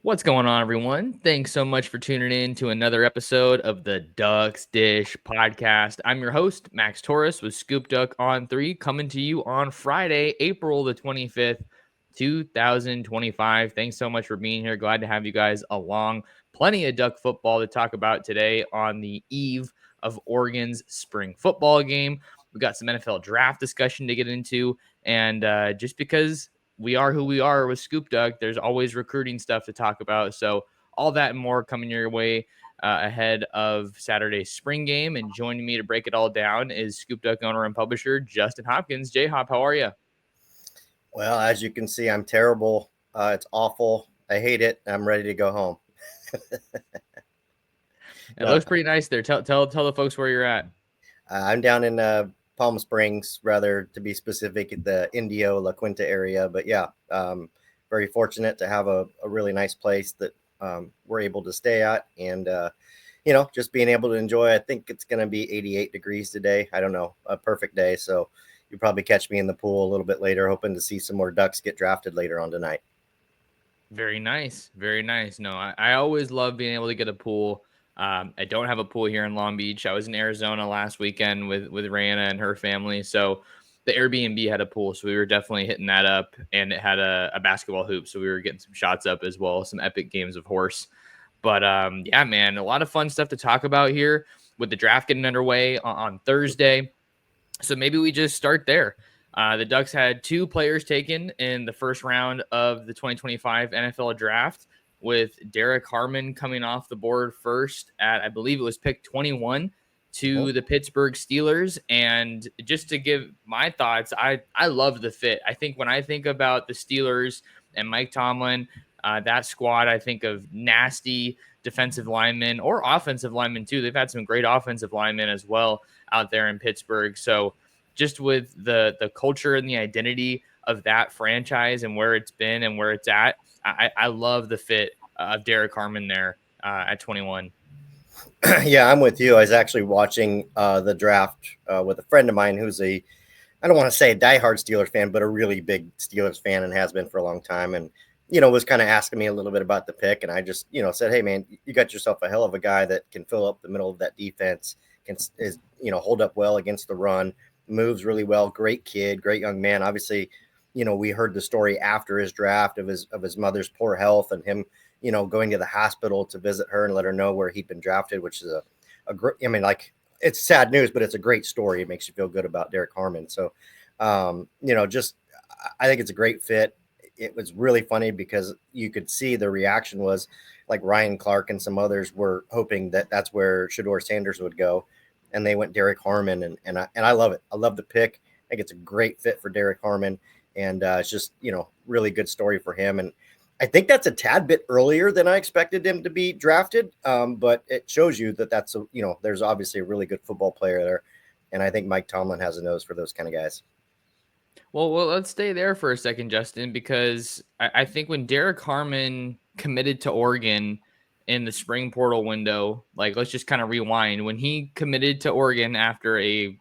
What's going on, everyone? Thanks so much for tuning in to another episode of the Ducks Dish podcast. I'm your host, Max Torres with ScoopDuck on 3, coming to you on Friday, April the 25th, 2025. Thanks so much for being here. Glad to have you guys along. Plenty of Duck football to talk about today on the eve of Oregon's spring football game. We got some NFL draft discussion to get into, and just because we are who we are with ScoopDuck, there's always recruiting stuff to talk about. So all that and more coming your way ahead of Saturday's spring game. And joining me to break it all down is ScoopDuck owner and publisher Justin Hopkins. J-Hop, how are you? Well, as you can see, I'm terrible. It's awful. I hate it. I'm ready to go home. It looks pretty nice there. Tell the folks where you're at. I'm down in Palm Springs, rather to be specific, the Indio La Quinta area. But yeah, very fortunate to have a really nice place that we're able to stay at. And, just being able to enjoy. I think it's going to be 88 degrees today. I don't know, a perfect day. So you probably catch me in the pool a little bit later, hoping to see some more Ducks get drafted later on tonight. Very nice. Very nice. No, I always love being able to get a pool. I don't have a pool here in Long Beach. I was in Arizona last weekend with Rihanna and her family. So the Airbnb had a pool. So we were definitely hitting that up, and it had a basketball hoop. So we were getting some shots up as well, some epic games of horse. But yeah, man, a lot of fun stuff to talk about here with the draft getting underway on Thursday. So maybe we just start there. The Ducks had 2 players taken in the first round of the 2025 NFL draft, with Derrick Harmon coming off the board first at, I believe it was pick 21 to the Pittsburgh Steelers. And just to give my thoughts, I love the fit. I think when I think about the Steelers and Mike Tomlin, that squad, I think of nasty defensive linemen or offensive linemen too. They've had some great offensive linemen as well out there in Pittsburgh. So just with the culture and the identity of that franchise and where it's been and where it's at, I love the fit of Derrick Harmon there at 21. Yeah, I'm with you. I was actually watching the draft with a friend of mine who's I don't want to say a diehard Steelers fan, but a really big Steelers fan and has been for a long time. And, was kind of asking me a little bit about the pick. And I just, said, hey, man, you got yourself a hell of a guy that can fill up the middle of that defense, hold up well against the run, moves really well. Great kid, great young man. Obviously, we heard the story after his draft of his mother's poor health and him, going to the hospital to visit her and let her know where he'd been drafted, which is a great, it's sad news, but it's a great story. It makes you feel good about Derrick Harmon. So, I think it's a great fit. It was really funny because you could see the reaction was like Ryan Clark and some others were hoping that that's where Shedeur Sanders would go. And they went Derrick Harmon. And I love it. I love the pick. I think it's a great fit for Derrick Harmon. And it's just, really good story for him. And I think that's a tad bit earlier than I expected him to be drafted. But it shows you that there's obviously a really good football player there. And I think Mike Tomlin has a nose for those kind of guys. Well, let's stay there for a second, Justin, because I think when Derrick Harmon committed to Oregon in the spring portal window, like let's just kind of rewind. When he committed to Oregon after a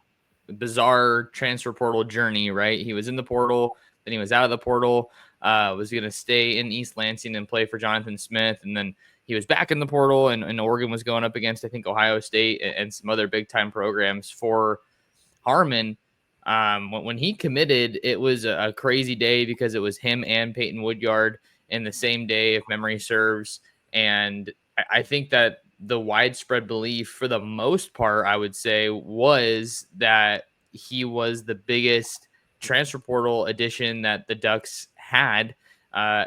bizarre transfer portal journey, right? He was in the portal, then he was out of the portal, was going to stay in East Lansing and play for Jonathan Smith. And then he was back in the portal, and Oregon was going up against, I think, Ohio State and some other big time programs for Harmon. When he committed, it was a crazy day because it was him and Peyton Woodyard in the same day, if memory serves. And I think that the widespread belief, for the most part, I would say, was that he was the biggest transfer portal addition that the Ducks had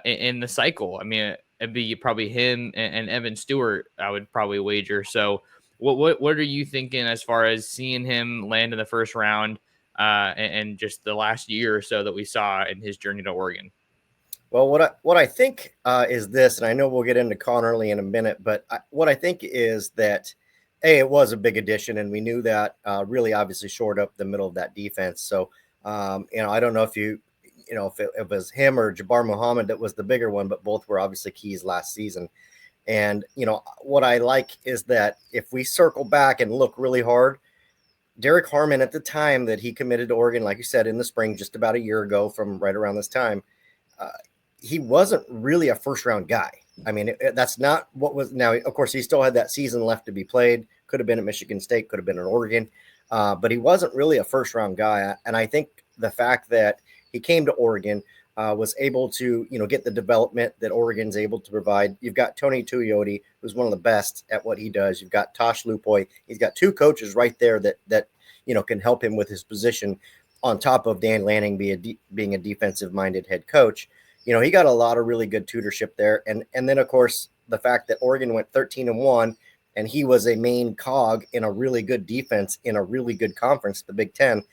in the cycle. I mean, it'd be probably him and Evan Stewart, I would probably wager. So what are you thinking as far as seeing him land in the first round and just the last year or so that we saw in his journey to Oregon? Well, what I think is this, and I know we'll get into Conerly in a minute, but what I think is that, it was a big addition, and we knew that really obviously shored up the middle of that defense. So, I don't know if if it was him or Jabbar Muhammad that was the bigger one, but both were obviously keys last season. And, what I like is that if we circle back and look really hard, Derrick Harmon at the time that he committed to Oregon, like you said, in the spring, just about a year ago from right around this time, he wasn't really a first-round guy. I mean, that's not what was now. Of course, he still had that season left to be played. Could have been at Michigan State, could have been at Oregon, but he wasn't really a first round guy. And I think the fact that he came to Oregon was able to, get the development that Oregon's able to provide. You've got Tony Tuioti, who's one of the best at what he does. You've got Tosh Lupoy. He's got two coaches right there that can help him with his position. On top of Dan Lanning being a defensive minded head coach, he got a lot of really good tutorship there. And then of course the fact that Oregon went 13-1 and he was a main cog in a really good defense in a really good conference, the Big Ten.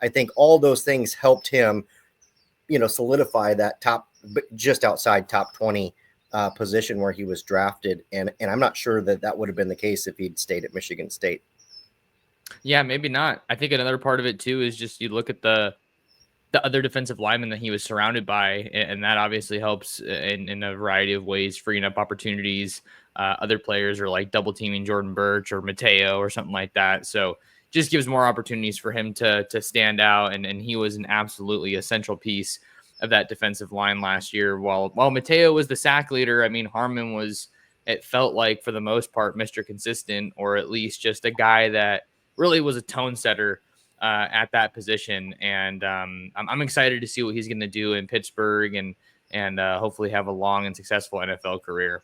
I think all those things helped him, solidify that top, just outside top 20 position where he was drafted. And I'm not sure that would have been the case if he'd stayed at Michigan State. Yeah, maybe not. I think another part of it too is just you look at the other defensive lineman that he was surrounded by, and that obviously helps in a variety of ways, freeing up opportunities. Other players are like double teaming Jordan Birch or Mateo or something like that. So just gives more opportunities for him to stand out, and he was an absolutely essential piece of that defensive line last year. While Mateo was the sack leader, I mean Harmon was, it felt like for the most part, Mr. Consistent, or at least just a guy that really was a tone setter at that position. And I'm excited to see what he's going to do in Pittsburgh and hopefully have a long and successful NFL career.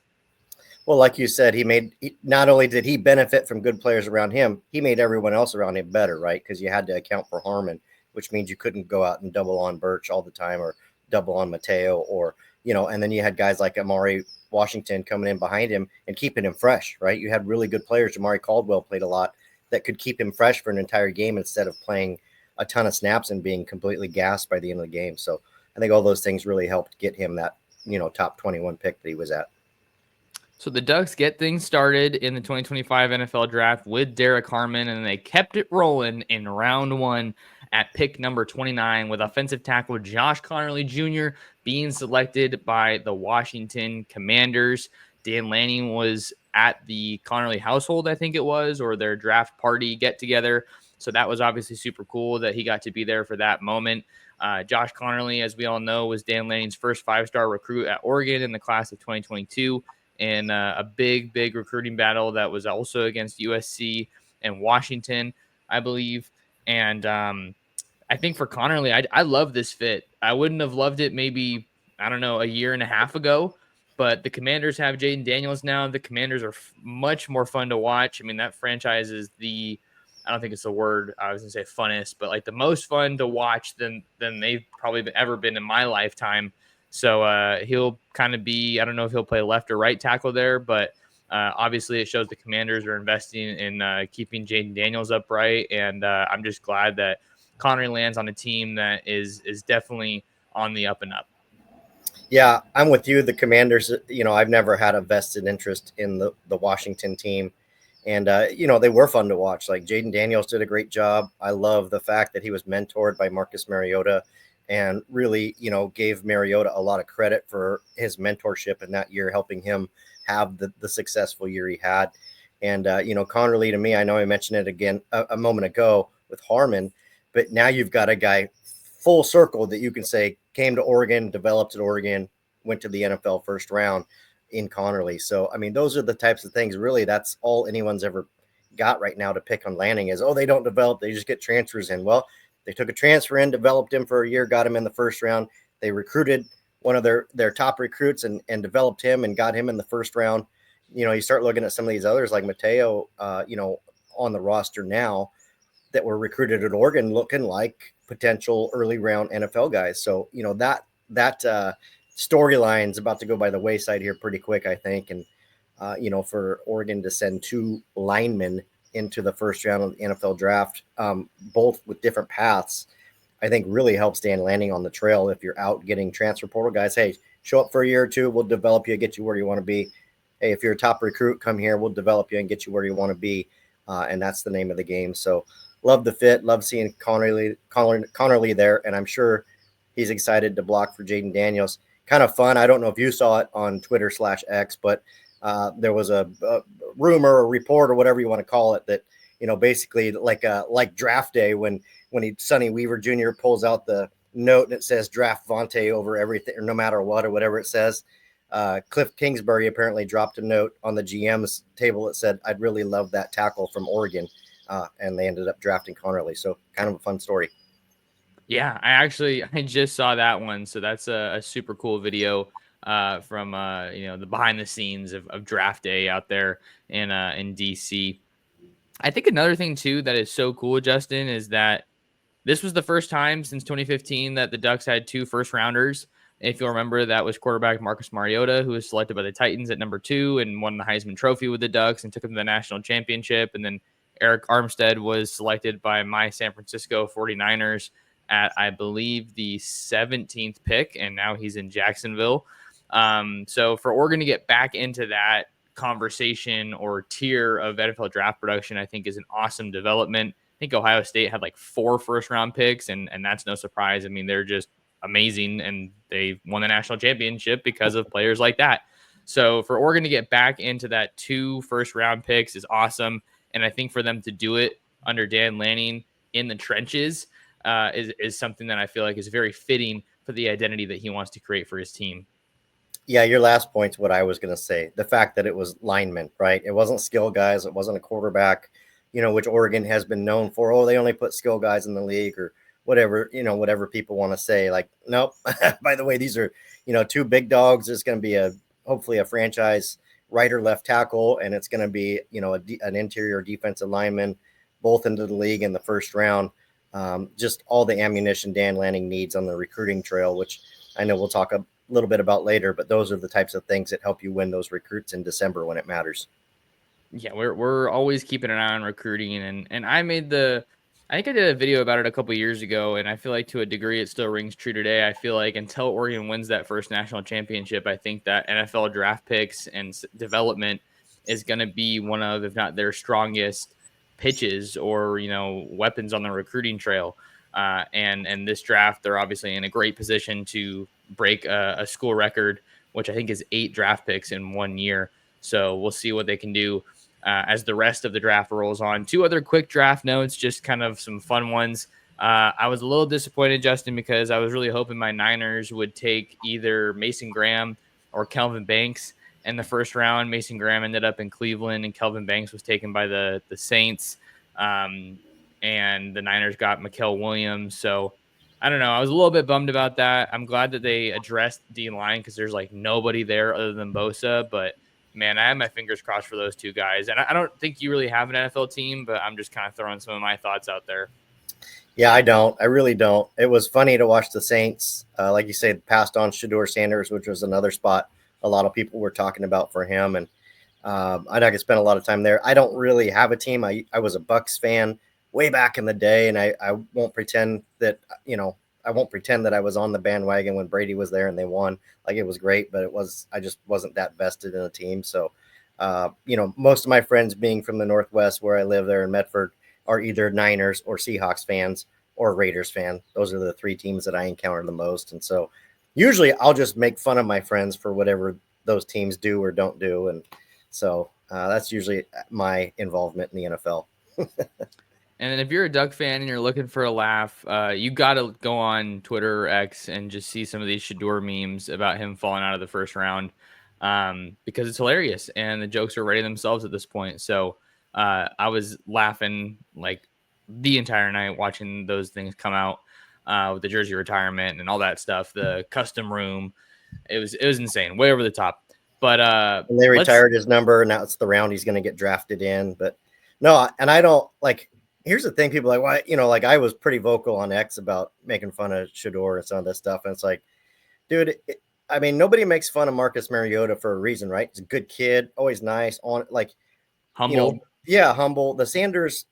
Well, like you said, not only did he benefit from good players around him, he made everyone else around him better, right? Because you had to account for Harmon, which means you couldn't go out and double on Birch all the time or double on Mateo or, and then you had guys like Amari Washington coming in behind him and keeping him fresh, right? You had really good players. Amari Caldwell played a lot that could keep him fresh for an entire game instead of playing a ton of snaps and being completely gassed by the end of the game. So I think all those things really helped get him that, top 21 pick that he was at. So the Ducks get things started in the 2025 NFL draft with Derrick Harmon, and they kept it rolling in round one at pick number 29 with offensive tackle Josh Conerly Jr. being selected by the Washington Commanders. Dan Lanning was at the Conerly household, I think it was, or their draft party get together. So that was obviously super cool that he got to be there for that moment. Josh Conerly, as we all know, was Dan Lanning's first five-star recruit at Oregon in the class of 2022. In a big recruiting battle that was also against USC and Washington, I believe. And I think for Conerly, I love this fit. I wouldn't have loved it maybe, I don't know, a year and a half ago, but the Commanders have Jaden Daniels now. The Commanders are much more fun to watch. I mean, that franchise is I don't think it's the word I was going to say funnest, but like the most fun to watch than they've probably ever been in my lifetime. So he'll kind of be, I don't know if he'll play left or right tackle there, but obviously it shows the Commanders are investing in keeping Jaden Daniels upright. And I'm just glad that Conerly lands on a team that is definitely on the up and up. Yeah, I'm with you. The Commanders, I've never had a vested interest in the Washington team. And, they were fun to watch. Like Jaden Daniels did a great job. I love the fact that he was mentored by Marcus Mariota and really, gave Mariota a lot of credit for his mentorship in that year, helping him have the successful year he had. And, Conerly, to me, I know I mentioned it again a moment ago with Harmon, but now you've got a guy full circle that you can say came to Oregon, developed at Oregon, went to the NFL first round in Conerly. So, I mean, those are the types of things, really, that's all anyone's ever got right now to pick on Lanning is, they don't develop, they just get transfers in. Well, they took a transfer in, developed him for a year, got him in the first round. They recruited one of their top recruits and developed him and got him in the first round. You start looking at some of these others like Mateo, on the roster now that were recruited at Oregon looking like potential early round NFL guys. So, that storyline's about to go by the wayside here pretty quick, I think. And, for Oregon to send two linemen into the first round of the NFL draft, both with different paths, I think really helps Dan Lanning on the trail. If you're out getting transfer portal guys, hey, show up for a year or two, we'll develop you, get you where you want to be. Hey, if you're a top recruit, come here, we'll develop you and get you where you want to be. And that's the name of the game. So love the fit, love seeing Conerly there, and I'm sure he's excited to block for Jaden Daniels. Kind of fun. I don't know if you saw it on Twitter/X, but there was a rumor or report or whatever you want to call it that, basically like draft day when Sonny Weaver Jr. pulls out the note and it says draft Vontae over everything or no matter what or whatever it says. Cliff Kingsbury apparently dropped a note on the GM's table that said, "I'd really love that tackle from Oregon," and they ended up drafting Conerly. So kind of a fun story. Yeah, I just saw that one. So that's a super cool video from the behind the scenes of draft day out there in DC. I think another thing too that is so cool, Justin, is that this was the first time since 2015 that the Ducks had two first rounders. If you'll remember, that was quarterback Marcus Mariota, who was selected by the Titans at number 2 and won the Heisman Trophy with the Ducks and took them to the national championship. And then Eric Armstead was selected by my San Francisco 49ers at, I believe, the 17th pick, and now he's in Jacksonville. So for Oregon to get back into that conversation or tier of NFL draft production, I think is an awesome development. I think Ohio State had like 4 first round picks, and that's no surprise. I mean, they're just amazing, and they won the national championship because of players like that. So for Oregon to get back into that 2 first round picks is awesome, and I think for them to do it under Dan Lanning in the trenches is something that I feel like is very fitting for the identity that he wants to create for his team. Yeah, your last point's what I was going to say. The fact that it was linemen, right? It wasn't skill guys. It wasn't a quarterback, which Oregon has been known for. Oh, they only put skill guys in the league or whatever, whatever people want to say. Like, nope. By the way, these are, 2 big dogs. There's going to be hopefully a franchise right or left tackle, and it's going to be, an interior defensive lineman, both into the league in the first round. Just all the ammunition Dan Lanning needs on the recruiting trail, which I know we'll talk about little bit about later, but those are the types of things that help you win those recruits in December when it matters. Yeah, we're always keeping an eye on recruiting, and I think I did a video about it a couple years ago, and I feel like to a degree it still rings true today. I feel like until Oregon wins that first national championship, I think that NFL draft picks and development is going to be one of, if not their strongest pitches or weapons on the recruiting trail. And this draft, they're obviously in a great position to break a school record, which I think is 8 draft picks in 1 year. So we'll see what they can do as the rest of the draft rolls on. 2 other quick draft notes, just kind of some fun ones. I was a little disappointed, Justin, because I was really hoping my Niners would take either Mason Graham or Kelvin Banks in the first round. Mason Graham ended up in Cleveland, and Kelvin Banks was taken by the Saints. And the Niners got Mikael Williams. So I don't know. I was a little bit bummed about that. I'm glad that they addressed D-line because there's like nobody there other than Bosa. But man, I have my fingers crossed for those 2 guys. And I don't think you really have an NFL team, but I'm just kind of throwing some of my thoughts out there. Yeah, I don't. I really don't. It was funny to watch the Saints, like you said, passed on Shedeur Sanders, which was another spot a lot of people were talking about for him. And I could spend a lot of time there. I don't really have a team. I was a Bucks fan way back in the day, and I won't pretend that, I won't pretend that I was on the bandwagon when Brady was there and they won. Like, it was great, but I just wasn't that vested in a team. So, most of my friends being from the Northwest where I live there in Medford are either Niners or Seahawks fans or Raiders fan. Those are the 3 teams that I encounter the most. And so usually I'll just make fun of my friends for whatever those teams do or don't do. And so that's usually my involvement in the NFL. And then if you're a Duck fan and you're looking for a laugh, you got to go on Twitter or X and just see some of these Shedeur memes about him falling out of the first round because it's hilarious and the jokes are writing themselves at this point. So I was laughing like the entire night watching those things come out with the jersey retirement and all that stuff, the custom room. It was insane, way over the top. But and they retired his number. Now it's the round he's going to get drafted in. But no, and I don't like. Here's the thing, people are like, why, like I was pretty vocal on X about making fun of Shedeur and some of this stuff. And it's like, dude, I mean, nobody makes fun of Marcus Mariota for a reason, right? He's a good kid, always nice, on like humble. Yeah, humble. The Sanders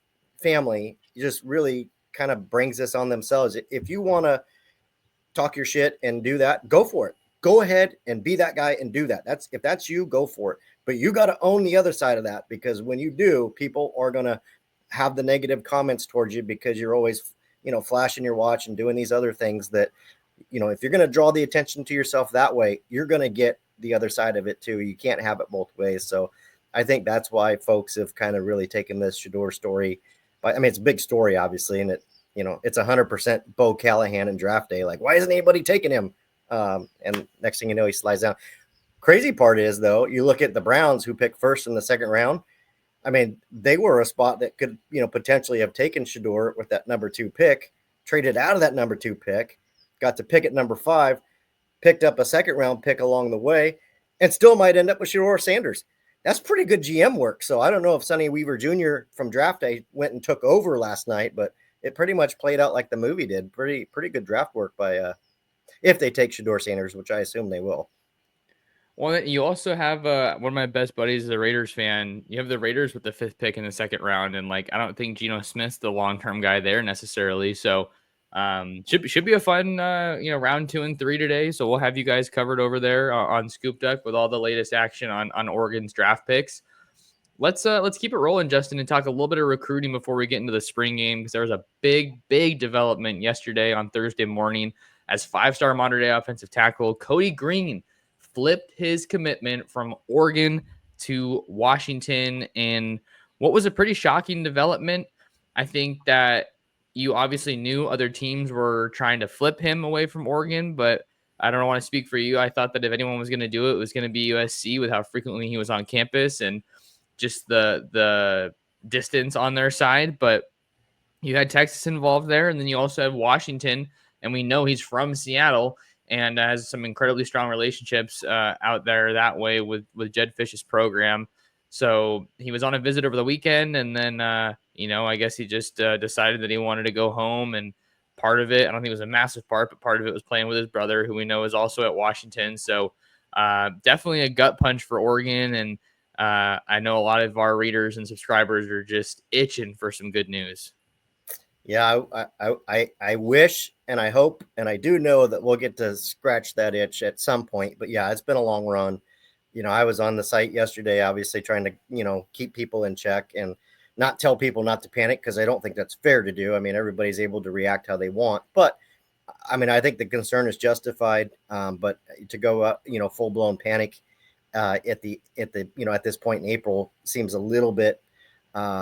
family just really kind of brings this on themselves. If you want to talk your shit and do that, go for it. Go ahead and be that guy and do that. If that's you, go for it. But you got to own the other side of that, because when you do, people are going to have the negative comments towards you because you're always, flashing your watch and doing these other things that, if you're going to draw the attention to yourself that way, you're going to get the other side of it too. You can't have it both ways. So I think that's why folks have kind of really taken this Shedeur story. But I mean, it's a big story, obviously, and it's 100% Bo Callahan in draft day. Like, why isn't anybody taking him? And next thing you know, he slides down. crazy part is, though, you look at the Browns who picked first in the second round. I mean, they were a spot that could, potentially have taken Shador with that number 2 pick, traded out of that number 2 pick, got to pick at number 5, picked up a second round pick along the way, and still might end up with Shador Sanders. That's pretty good GM work. So I don't know if Sonny Weaver Jr. from draft day went and took over last night, but it pretty much played out like the movie did. Pretty good draft work by if they take Shador Sanders, which I assume they will. Well, you also have one of my best buddies is a Raiders fan. You have the Raiders with the 5th pick in the second round, and like I don't think Geno Smith's the long-term guy there necessarily. So should be a fun round 2 and 3 today. So we'll have you guys covered over there on ScoopDuck with all the latest action on Oregon's draft picks. Let's keep it rolling, Justin, and talk a little bit of recruiting before we get into the spring game, because there was a big development yesterday on Thursday morning as 5-star modern day offensive tackle Kodi Greene flipped his commitment from Oregon to Washington in what was a pretty shocking development. I think that you obviously knew other teams were trying to flip him away from Oregon, but I don't want to speak for you. I thought that if anyone was going to do it, it was going to be USC with how frequently he was on campus and just the distance on their side. But you had Texas involved there, and then you also have Washington, and we know he's from Seattle and has some incredibly strong relationships out there that way with Jed Fish's program. So he was on a visit over the weekend, and then I guess he just decided that he wanted to go home. And part of it, I don't think it was a massive part, but part of it was playing with his brother, who we know is also at Washington. So definitely a gut punch for Oregon, and I know a lot of our readers and subscribers are just itching for some good news. Yeah, I wish and I hope and I do know that we'll get to scratch that itch at some point. But yeah, it's been a long run. I was on the site yesterday, obviously trying to, keep people in check and not tell people not to panic, because I don't think that's fair to do. I mean, everybody's able to react how they want. But I mean, I think the concern is justified. But to go, full blown panic at this point in April seems a little bit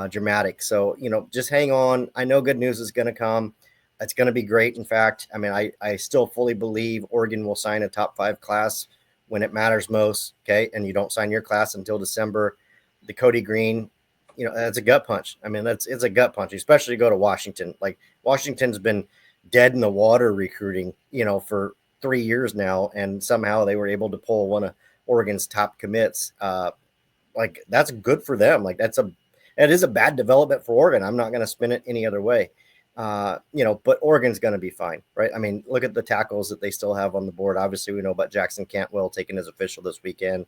dramatic. So, just hang on. I know good news is going to come. It's going to be great. In fact, I mean, I still fully believe Oregon will sign a top 5 class when it matters most. Okay. And you don't sign your class until December. The Kodi Greene, that's a gut punch. I mean, it's a gut punch, especially to go to Washington. Like, Washington's been dead in the water recruiting, for 3 years now. And somehow they were able to pull one of Oregon's top commits. Like, that's good for them. Like, it is a bad development for Oregon. I'm not going to spin it any other way. But Oregon's going to be fine, right? I mean, look at the tackles that they still have on the board. Obviously, we know about Jackson Cantwell taking his official this weekend.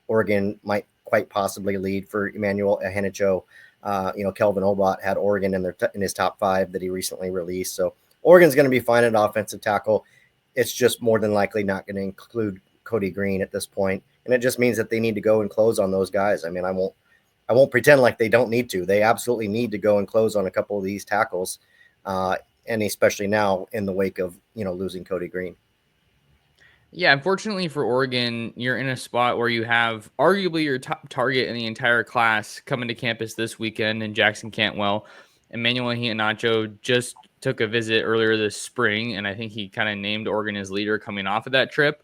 Oregon might quite possibly lead for Emmanuel Ahenicho. Kelvin Obot had Oregon in his top 5 that he recently released. So Oregon's going to be fine at offensive tackle. It's just more than likely not going to include Kodi Greene at this point. And it just means that they need to go and close on those guys. I mean, I won't pretend like they don't need to. They absolutely need to go and close on a couple of these tackles, and especially now in the wake of losing Kodi Greene. Yeah, unfortunately for Oregon, you're in a spot where you have arguably your top target in the entire class coming to campus this weekend in Jackson Cantwell. Emmanuel Ahenicho just took a visit earlier this spring, and I think he kind of named Oregon his leader coming off of that trip.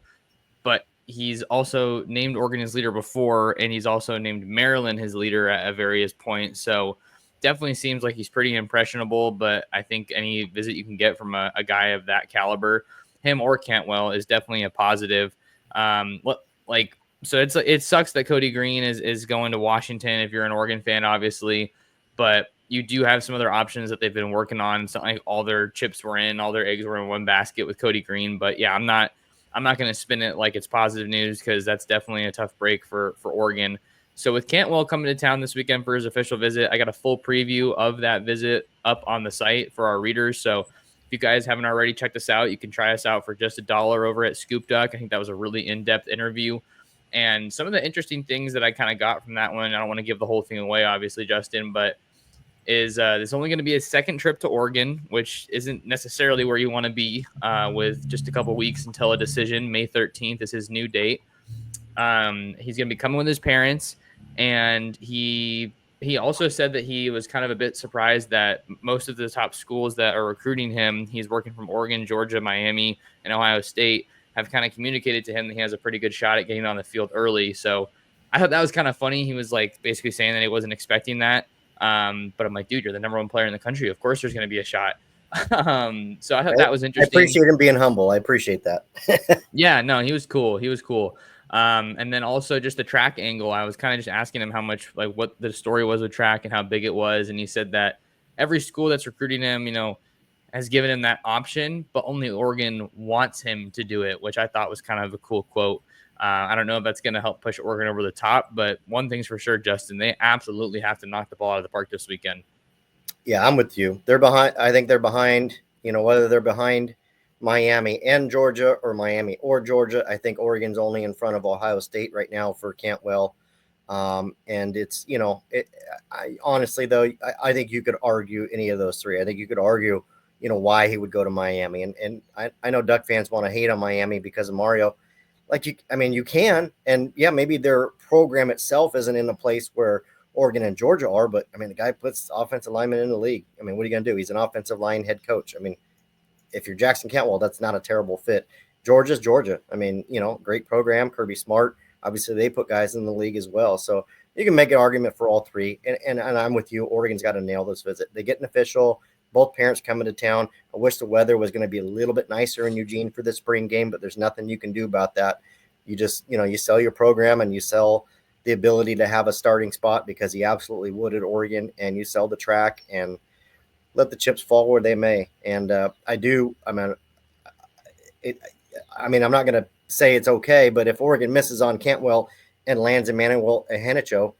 But he's also named Oregon his leader before, and he's also named Maryland his leader at various points. So definitely seems like he's pretty impressionable, but I think any visit you can get from a guy of that caliber, him or Cantwell, is definitely a positive. So it sucks that Kodi Greene is going to Washington if you're an Oregon fan, obviously, but you do have some other options that they've been working on. It's not like all their chips were in, all their eggs were in one basket with Kodi Greene. But yeah, I'm not going to spin it like it's positive news, because that's definitely a tough break for Oregon. So with Cantwell coming to town this weekend for his official visit, I got a full preview of that visit up on the site for our readers. So if you guys haven't already checked us out, you can try us out for just $1 over at ScoopDuck. I think that was a really in-depth interview. And some of the interesting things that I kind of got from that one, I don't want to give the whole thing away, obviously, Justin, but is there's only going to be a second trip to Oregon, which isn't necessarily where you want to be with just a couple weeks until a decision. May 13th is his new date. He's going to be coming with his parents, and he also said that he was kind of a bit surprised that most of the top schools that are recruiting him, he's working from Oregon, Georgia, Miami, and Ohio State. have kind of communicated to him that he has a pretty good shot at getting on the field early. So I thought that was kind of funny. He was like basically saying that he wasn't expecting that. But I'm like, dude, you're the number one player in the country. Of course, there's going to be a shot. So I thought that was I interesting. appreciate him being humble. I appreciate that. Yeah, no, he was cool. He was cool. And then also just the track angle. I was kind of just asking him how much, like, what the story was with track and how big it was. And he said that every school that's recruiting him, has given him that option, but only Oregon wants him to do it, which I thought was kind of a cool quote. I don't know if that's going to help push Oregon over the top, but one thing's for sure, Justin, they absolutely have to knock the ball out of the park this weekend. Yeah, I'm with you. They're behind. I think they're behind. Whether they're behind Miami and Georgia or Miami or Georgia, I think Oregon's only in front of Ohio State right now for Cantwell. And it's, I honestly, though, I think you could argue any of those three. I think you could argue, why he would go to Miami. And I know Duck fans want to hate on Miami because of Mario. You can. And yeah, maybe their program itself isn't in a place where Oregon and Georgia are, but the guy puts offensive linemen in the league. What are you going to do? He's an offensive line head coach. If you're Jackson Cantwell, that's not a terrible fit. Georgia's Georgia. Great program. Kirby Smart. Obviously, they put guys in the league as well. So you can make an argument for all three. And I'm with you. Oregon's got to nail this visit. They get an official. Both parents coming to town. I wish the weather was going to be a little bit nicer in Eugene for the spring game, but there's nothing you can do about that. You just, you sell your program and you sell the ability to have a starting spot because he absolutely would at Oregon, and you sell the track and let the chips fall where they may. And I'm not going to say it's okay, but if Oregon misses on Cantwell and lands Emmanuel Henicho,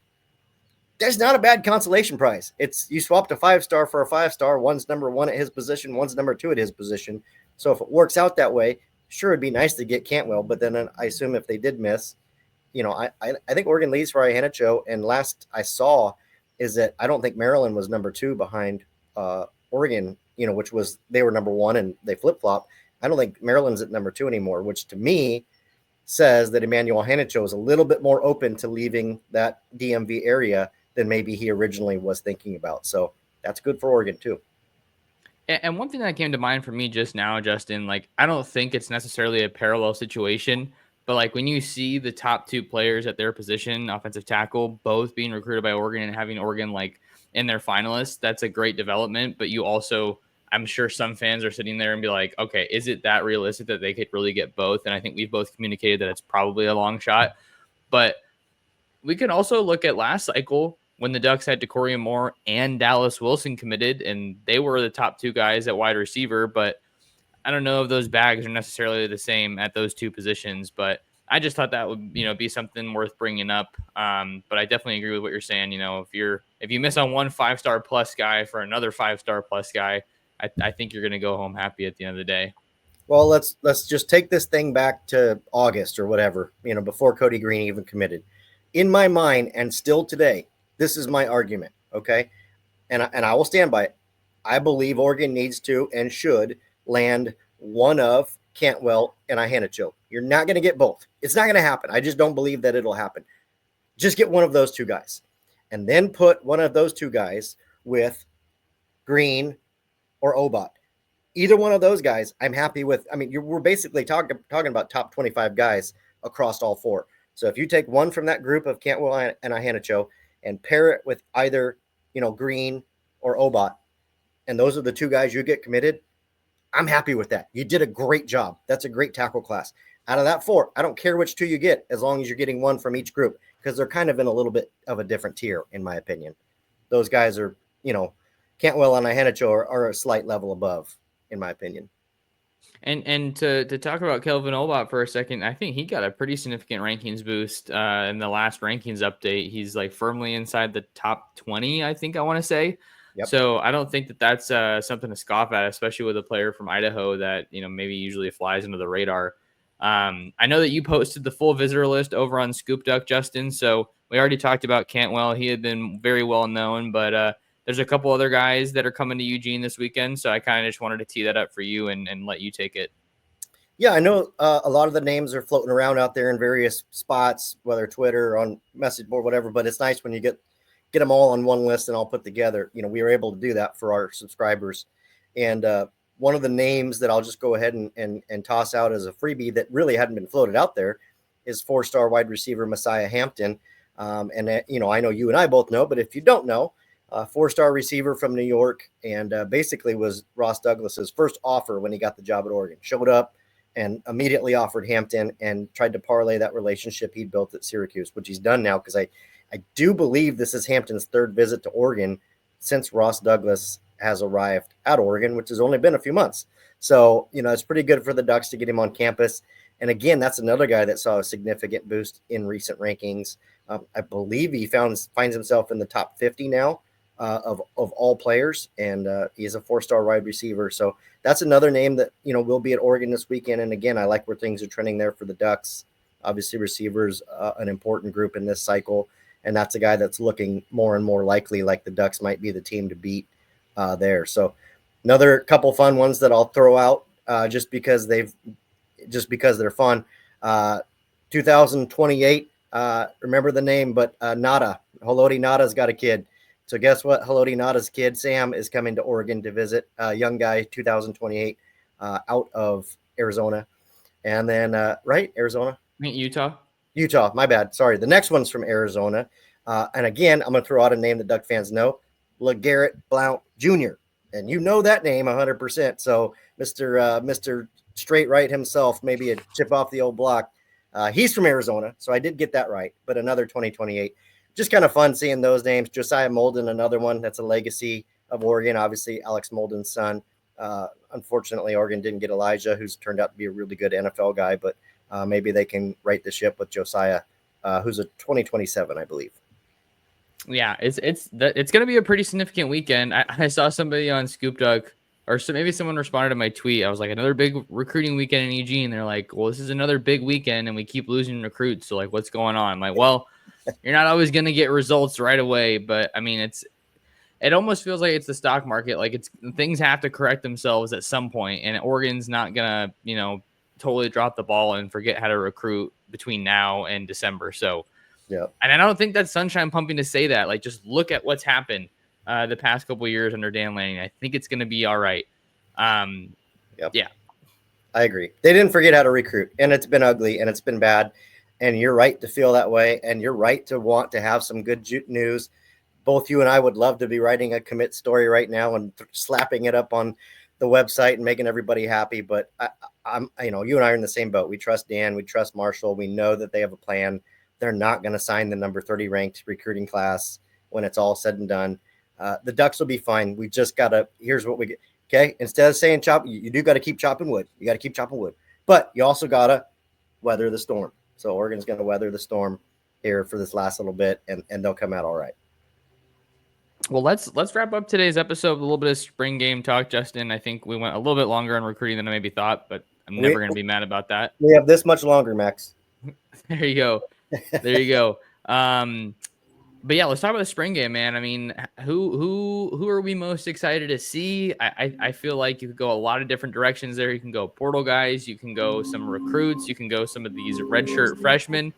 that's not a bad consolation prize. It's you swapped a 5-star for a 5-star. One's number 1 at his position, one's number 2 at his position. So if it works out that way, sure, it'd be nice to get Cantwell. But then I assume if they did miss, I think Oregon leads for Henicho. And last I saw is that I don't think Maryland was number 2 behind Oregon, which was they were number 1 and they flip-flop. I don't think Maryland's at number 2 anymore, which to me says that Emmanuel Henicho is a little bit more open to leaving that DMV area than maybe he originally was thinking about. So that's good for Oregon too. And one thing that came to mind for me just now, Justin, like, I don't think it's necessarily a parallel situation, but like when you see the top 2 players at their position, offensive tackle, both being recruited by Oregon and having Oregon like in their finalists, that's a great development. But you also, I'm sure some fans are sitting there and be like, okay, is it that realistic that they could really get both? And I think we've both communicated that it's probably a long shot. But we can also look at last cycle when the Ducks had Decoria Moore and Dallas Wilson committed, and they were the top 2 guys at wide receiver. But I don't know if those bags are necessarily the same at those 2 positions. But I just thought that would, be something worth bringing up. But I definitely agree with what you're saying. If you miss on one 5-star plus guy for another 5-star plus guy, I think you're going to go home happy at the end of the day. Well, let's just take this thing back to August or whatever, before Kodi Greene even committed. In my mind, and still today, this is my argument, okay? And I will stand by it. I believe Oregon needs to and should land one of Cantwell and Henicho. You're not going to get both. It's not going to happen. I just don't believe that it'll happen. Just get one of those 2 guys. And then put one of those 2 guys with Greene or Obot. Either one of those guys, I'm happy with. We're basically talking about top 25 guys across all 4. So if you take one from that group of Cantwell and Henicho and pair it with either, Greene or Obot, and those are the 2 guys you get committed, I'm happy with that. You did a great job. That's a great tackle class. Out of that 4, I don't care which 2 you get as long as you're getting one from each group because they're kind of in a little bit of a different tier, in my opinion. Those guys are, Cantwell and Henicho are a slight level above, in my opinion. And to talk about Kelvin Olbott for a second, I think he got a pretty significant rankings boost in the last rankings update. He's like firmly inside the top 20, I think I want to say. Yep. So I don't think that that's something to scoff at, especially with a player from Idaho that, maybe usually flies under the radar. I know that you posted the full visitor list over on ScoopDuck, Justin. So we already talked about Cantwell. He had been very well known, but there's a couple other guys that are coming to Eugene this weekend, so I kind of just wanted to tee that up for you and let you take it. Yeah, I know a lot of the names are floating around out there in various spots, whether Twitter or on message board, whatever. But it's nice when you get them all on one list and all put together. We were able to do that for our subscribers, and one of the names that I'll just go ahead and toss out as a freebie that really hadn't been floated out there is 4-star wide receiver Messiah Hampton. I know you and I both know, but if you don't know, 4-star receiver from New York, and basically was Ross Douglas's first offer when he got the job at Oregon. Showed up and immediately offered Hampton and tried to parlay that relationship he'd built at Syracuse, which he's done now, because I do believe this is Hampton's third visit to Oregon since Ross Douglas has arrived at Oregon, which has only been a few months. So, it's pretty good for the Ducks to get him on campus. And again, that's another guy that saw a significant boost in recent rankings. I believe he finds himself in the top 50 now of all players, and he's a 4-star wide receiver. So that's another name that will be at Oregon this weekend. And again, I like where things are trending there for the Ducks. Obviously, receivers an important group in this cycle, and that's a guy that's looking more and more likely like the Ducks might be the team to beat there. So another couple fun ones that I'll throw out just because they're fun. 2028. Remember the name, but Nada, Haloti Nada's got a kid. So guess what? Haloti Nada's kid, Sam, is coming to Oregon to visit. Young guy, 2028, out of Arizona. And then, right, Arizona? I think Utah. Utah, my bad. Sorry. The next one's from Arizona. And again, I'm going to throw out a name that Duck fans know, LeGarrette Blount Jr. And you know that name 100%. So Mr. Straight Right himself, maybe a chip off the old block. He's from Arizona, so I did get that right. But another 2028. Just kind of fun seeing those names. Josiah Molden, another one that's a legacy of Oregon. Obviously, Alex Molden's son. Unfortunately, Oregon didn't get Elijah, who's turned out to be a really good NFL guy. But maybe they can right the ship with Josiah, who's a 2027, I believe. Yeah, it's going to be a pretty significant weekend. I saw somebody on ScoopDuck, or maybe someone responded to my tweet. I was like, another big recruiting weekend in Eugene. They're like, well, this is another big weekend and we keep losing recruits. So like, what's going on? I'm like, well, you're not always going to get results right away, but I mean, it almost feels like it's the stock market. Like things have to correct themselves at some point, and Oregon's not going to, totally drop the ball and forget how to recruit between now and December. So, yeah. And I don't think that's sunshine pumping to say that. Like, just look at what's happened the past couple of years under Dan Lanning. I think it's going to be all right. Yeah. I agree. They didn't forget how to recruit, and it's been ugly and it's been bad. And you're right to feel that way, and you're right to want to have some good news. Both you and I would love to be writing a commit story right now and slapping it up on the website and making everybody happy. But I'm you and I are in the same boat. We trust Dan. We trust Marshall. We know that they have a plan. They're not going to sign the number 30 ranked recruiting class when it's all said and done. The Ducks will be fine. We just got to, here's what we get. Okay. Instead of saying chop, you do got to keep chopping wood. You got to keep chopping wood, but you also got to weather the storm. So Oregon's going to weather the storm here for this last little bit, and they'll come out all right. Well, let's wrap up today's episode with a little bit of spring game talk, Justin. I think we went a little bit longer on recruiting than I maybe thought, but I'm never going to be mad about that. We have this much longer, Max. There you go. But yeah, let's talk about the spring game, man. I mean, who are we most excited to see? I feel like you could go a lot of different directions there. You can go portal guys, you can go some recruits, you can go some of these redshirt freshmen.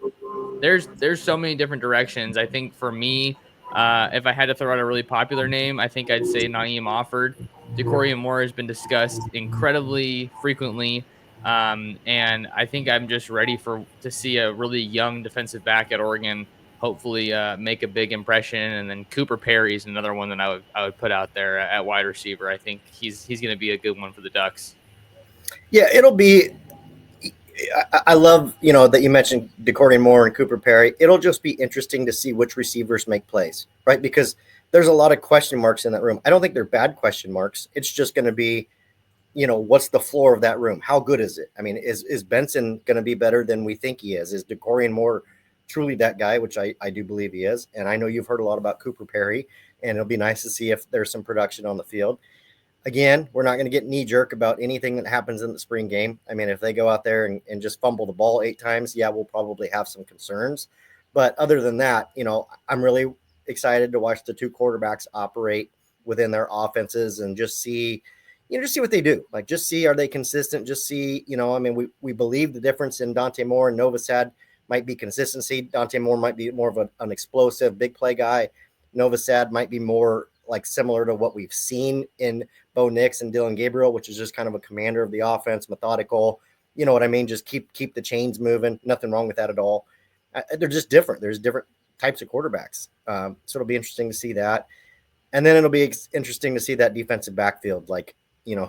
There's so many different directions. I think for me, if I had to throw out a really popular name, I think I'd say Naeem Offord. DeCorian Moore has been discussed incredibly frequently. And I think I'm just ready to see a really young defensive back at Oregon hopefully make a big impression. And then Cooper Perry is another one that I would put out there at wide receiver. I think he's going to be a good one for the Ducks. Yeah, it'll be. I love, that you mentioned DeCorian Moore and Cooper Perry. It'll just be interesting to see which receivers make plays, right? Because there's a lot of question marks in that room. I don't think they're bad question marks. It's just going to be, what's the floor of that room? How good is it? I mean, is Benson going to be better than we think he is? Is DeCorian Moore truly that guy, which I do believe he is? And I know you've heard a lot about Cooper Perry, and it'll be nice to see if there's some production on the field. Again, we're not going to get knee-jerk about anything that happens in the spring game. I mean, if they go out there and just fumble the ball 8 times, yeah, we'll probably have some concerns. But other than that, I'm really excited to watch the two quarterbacks operate within their offenses and just see what they do. Like, just see, are they consistent? Just see, we believe the difference in Dante Moore and Novosad might be consistency. Dante Moore might be more of an explosive big play guy. Novosad might be more like similar to what we've seen in Bo Nix and Dylan Gabriel, which is just kind of a commander of the offense, methodical. You know what I mean? Just keep the chains moving. Nothing wrong with that at all. They're just different. There's different types of quarterbacks. So it'll be interesting to see that. And then it'll be interesting to see that defensive backfield, like,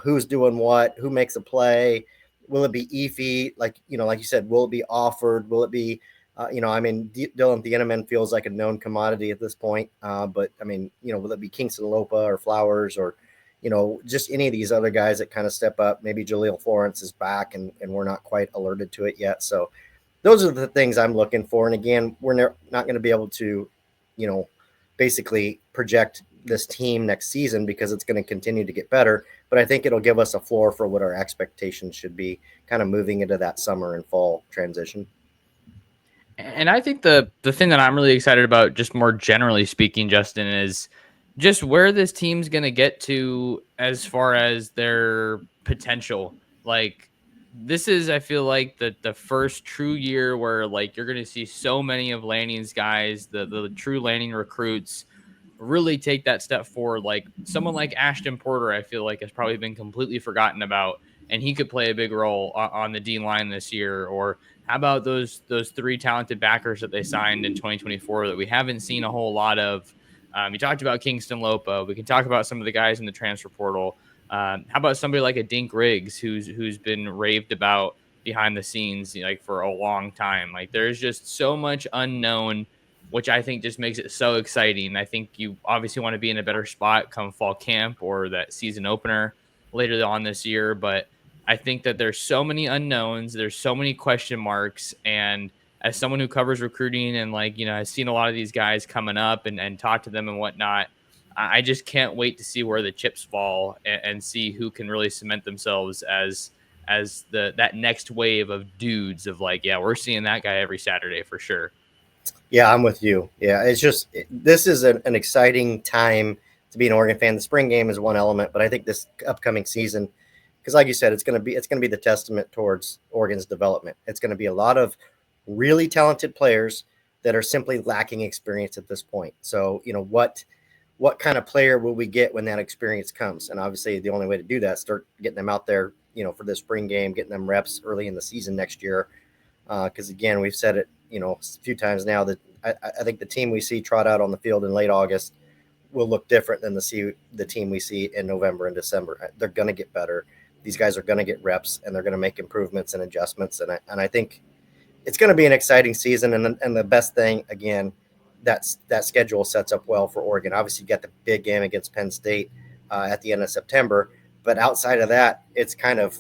who's doing what, who makes a play. Will it be Efi? Like, like you said, will it be offered? Will it be, I mean, Dylan Thieneman feels like a known commodity at this point. But I mean, will it be Kingston Lopa or Flowers or, just any of these other guys that kind of step up? Maybe Jaleel Florence is back and we're not quite alerted to it yet. So those are the things I'm looking for. And again, we're not going to be able to, you know, basically project this team next season because it's going to continue to get better. But I think it'll give us a floor for what our expectations should be, kind of moving into that summer and fall transition. And I think the thing that I'm really excited about, just more generally speaking, Justin, is just where this team's gonna get to as far as their potential. Like this is, I feel like the first true year where like you're gonna see so many of Lanning's guys, the true Lanning recruits, really take that step forward. Like someone like Ashton Porter, I feel like has probably been completely forgotten about, and he could play a big role on the D line this year. Or how about those three talented backers that they signed in 2024 that we haven't seen a whole lot of? You talked about Kingston Lopa. We can talk about some of the guys in the transfer portal. How about somebody like a Dink Riggs, who's been raved about behind the scenes like for a long time? Like there's just so much unknown, which I think just makes it so exciting. I think you obviously want to be in a better spot come fall camp or that season opener later on this year. But I think that there's so many unknowns, there's so many question marks. And as someone who covers recruiting and like, has seen a lot of these guys coming up and talk to them and whatnot, I just can't wait to see where the chips fall and see who can really cement themselves as that next wave of dudes of like, yeah, we're seeing that guy every Saturday for sure. Yeah, I'm with you. Yeah, it's just this is an exciting time to be an Oregon fan. The spring game is one element, but I think this upcoming season, because like you said, it's going to be the testament towards Oregon's development. It's going to be a lot of really talented players that are simply lacking experience at this point. So what kind of player will we get when that experience comes? And obviously, the only way to do that is start getting them out there, for the spring game, getting them reps early in the season next year. Because again, we've said it, a few times now that I think the team we see trot out on the field in late August will look different than the team we see in November and December. They're going to get better. These guys are going to get reps and they're going to make improvements and adjustments. And I think it's going to be an exciting season. And the best thing, again, that schedule sets up well for Oregon. Obviously, you got the big game against Penn State at the end of September. But outside of that, it's kind of,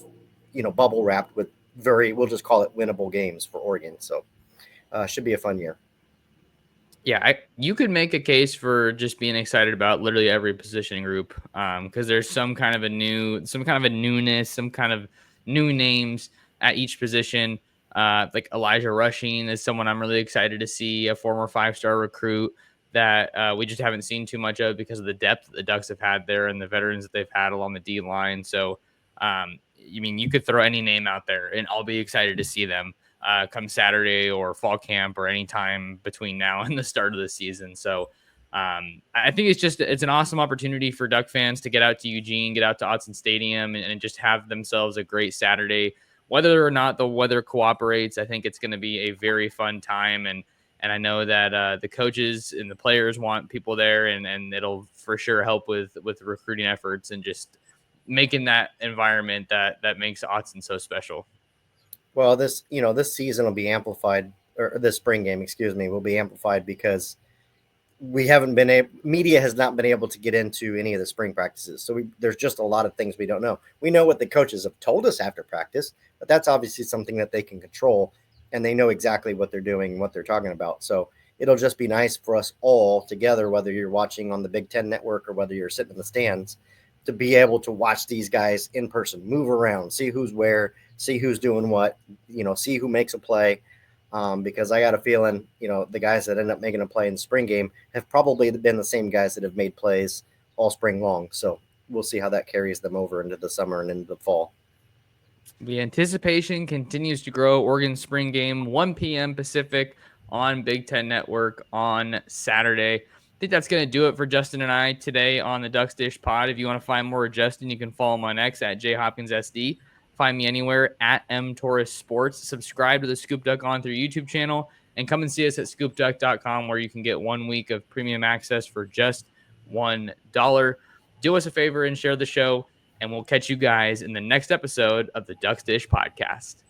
bubble wrapped with we'll just call it winnable games for Oregon. So should be a fun year. Yeah, you could make a case for just being excited about literally every positioning group, because there's some kind of a newness, some kind of new names at each position. Like Elijah Rushing is someone I'm really excited to see, a former 5-star recruit that we just haven't seen too much of because of the depth that the Ducks have had there and the veterans that they've had along the D line. So, you could throw any name out there, and I'll be excited to see them come Saturday or fall camp or any time between now and the start of the season. So I think it's an awesome opportunity for Duck fans to get out to Eugene, get out to Autzen Stadium, and just have themselves a great Saturday. Whether or not the weather cooperates, I think it's going to be a very fun time. And I know that the coaches and the players want people there, and it'll for sure help with recruiting efforts and just making that environment that makes Autzen so special. Well, this season will be amplified, or this spring game, excuse me, will be amplified because we haven't been able, media has not been able to get into any of the spring practices. So there's just a lot of things we don't know. We know what the coaches have told us after practice, but that's obviously something that they can control, and they know exactly what they're doing and what they're talking about. So it'll just be nice for us all together, whether you're watching on the Big Ten Network or whether you're sitting in the stands, to be able to watch these guys in person, move around, see who's where, see who's doing what, see who makes a play. Because I got a feeling, the guys that end up making a play in the spring game have probably been the same guys that have made plays all spring long. So we'll see how that carries them over into the summer and into the fall. The anticipation continues to grow. Oregon spring game, 1 p.m. Pacific on Big Ten Network on Saturday. think that's going to do it for Justin and I today on the Ducks Dish Pod. If you want to find more of Justin, you can follow him on X at jhopkinssd. Find me anywhere at Torres Sports. Subscribe to the Scoop Duck on through YouTube channel and come and see us at scoopduck.com where you can get 1 week of premium access for just $1. Do us a favor and share the show, and we'll catch you guys in the next episode of the Ducks Dish Podcast.